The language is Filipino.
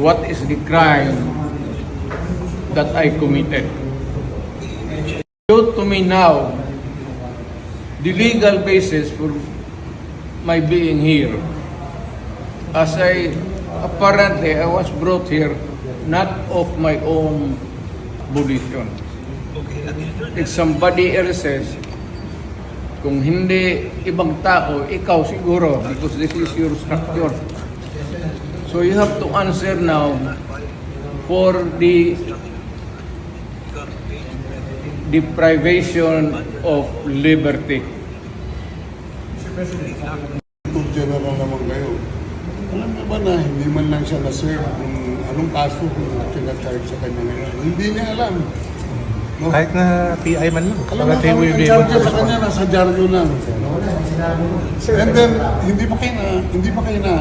what is the crime that I committed. Show to me now the legal basis for my being here. As apparently I was brought here not of my own volition. If somebody else says, kung hindi ibang tao, ikaw siguro, because this is your structure. So you have to answer now for the deprivation of liberty. Attorney General naman kayo. Alam mo ba na hindi man lang siya na-serve kung anong kaso kung pinag-charge sa kanya ngayon? Hindi niya alam. No? Kahit na PI man lang. Alam mo, ang charge sa kanya nasa dyaryo lang. And then, hindi pa kayo na